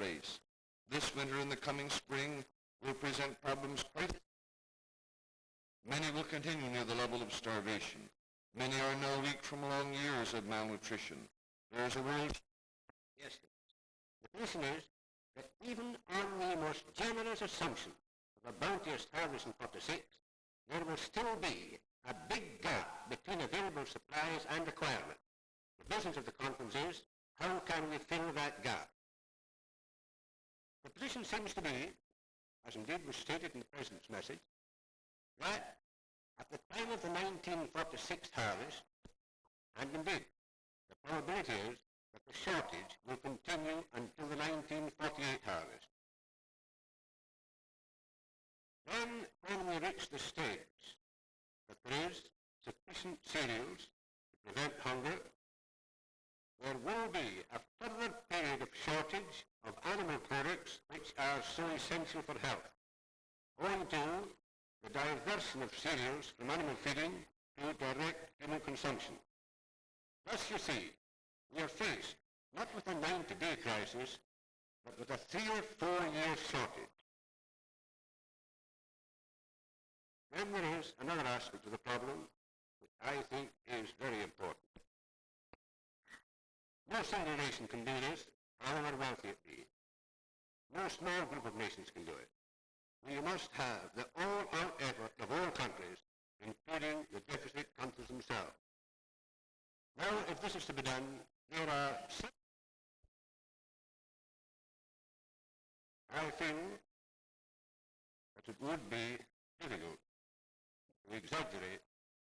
race. This winter and the coming spring will present problems quite. Many will continue near the level of starvation. Many are now weak from long years of malnutrition. There is a world. Yes, the position is that even on the most generous assumption of a bounteous harvest in 46, there will still be a big gap between available supplies and requirement. The business of the conference is, how can we fill that gap? The position seems to be, as indeed was stated in the President's message, that at the time of the 1946 harvest, and indeed the probability is that the shortage will continue until the 1948 harvest. Then, when we reach the stage that there is sufficient cereals to prevent hunger, there will be a further period of shortage of animal products which are so essential for health, owing to the diversion of cereals from animal feeding to direct human consumption. Thus, you see, we are faced not with a 90-day crisis, but with a 3 or 4 year shortage. Then there is another aspect of the problem which I think is very important. No single nation can do this, however wealthy it be. No small group of nations can do it. We must have the all-out effort of all countries, including the deficit countries themselves. Now, if this is to be done, there are some. I feel that it would be difficult to exaggerate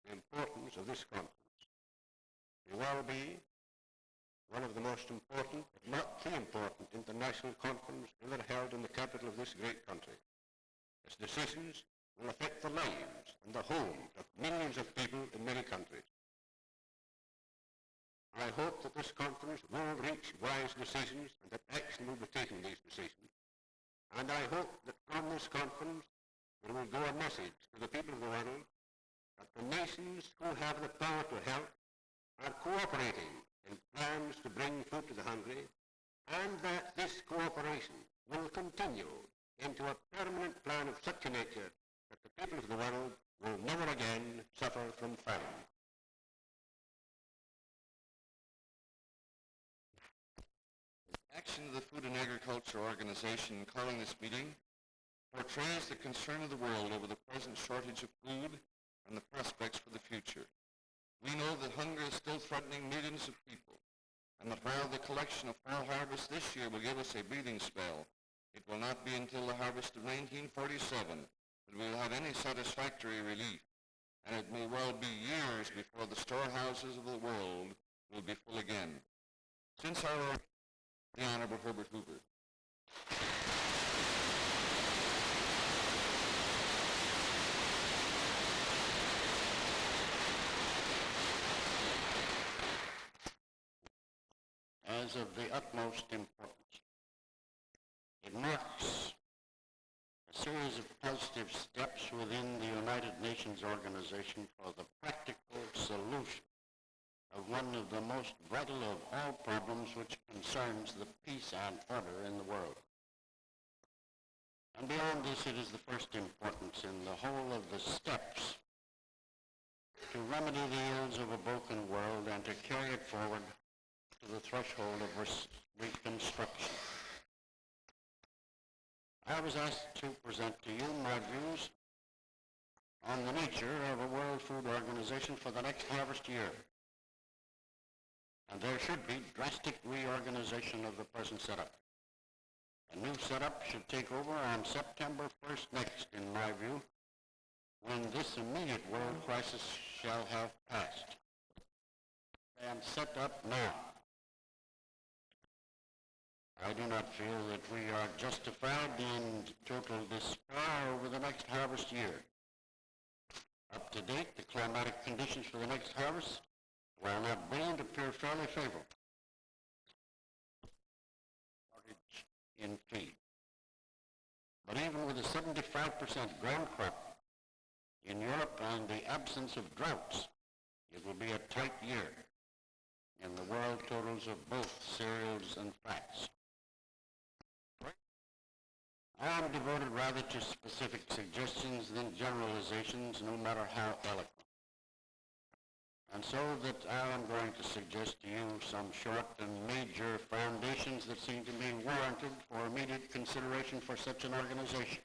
the importance of this conference. It will be one of the most important, if not the important, international conference ever held in the capital of this great country. Its decisions will affect the lives and the homes of millions of people in many countries. I hope that this conference will reach wise decisions and that action will be taken in these decisions. And I hope that from this conference there will go a message to the people of the world that the nations who have the power to help are cooperating in plans to bring food to the hungry, and that this cooperation will continue into a permanent plan of such a nature that the people of the world will never again suffer from famine. Action of the Food and Agriculture Organization calling this meeting portrays the concern of the world over the present shortage of food and the prospects for the future. We know that hunger is still threatening millions of people, and that while the collection of fall harvest this year will give us a breathing spell, it will not be until the harvest of 1947 that we will have any satisfactory relief, and it may well be years before the storehouses of the world will be full again. Since our the Honorable Herbert Hoover. As of the utmost importance. It marks a series of positive steps within the United Nations Organization for the practical solution of one of the most vital of all problems which concerns the peace and order in the world. And beyond this, it is the first importance in the whole of the steps to remedy the ills of a broken world and to carry it forward to the threshold of reconstruction. I was asked to present to you my views on the nature of a World Food Organization for the next harvest year. And there should be drastic reorganization of the present setup. A new setup should take over on September 1st next, in my view, when this immediate world crisis shall have passed. And set up now. I do not feel that we are justified in total despair over the next harvest year. Up to date, the climatic conditions for the next harvest, while not brilliant, appear fairly favorable. Shortage in feed. But even with a 75% ground crop in Europe and the absence of droughts, it will be a tight year in the world totals of both cereals and fats. I am devoted rather to specific suggestions than generalizations, no matter how eloquent. And so that I am going to suggest to you some short and major foundations that seem to me warranted for immediate consideration for such an organization.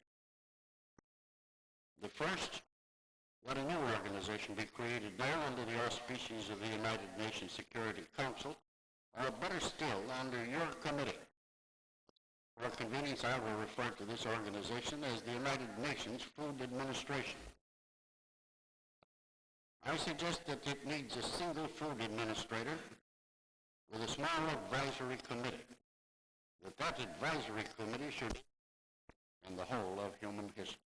The first, let a new organization be created now under the auspices of the United Nations Security Council, or better still, under your committee. For convenience, I will refer to this organization as the United Nations Food Administration. I suggest that it needs a single food administrator with a small advisory committee. That advisory committee should be in the whole of human history.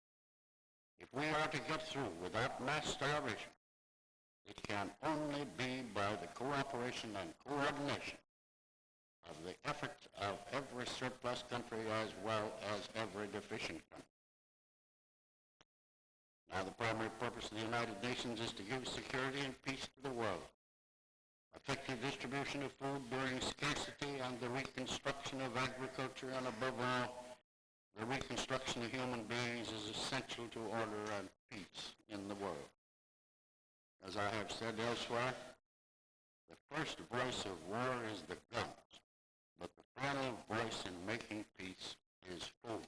If we are to get through without mass starvation, it can only be by the cooperation and coordination of the efforts of every surplus country as well as every deficient country. Now, the primary purpose of the United Nations is to give security and peace to the world. Effective distribution of food during scarcity and the reconstruction of agriculture, and above all, the reconstruction of human beings is essential to order and peace in the world. As I have said elsewhere, the first voice of war is the guns, but the final voice in making peace is food.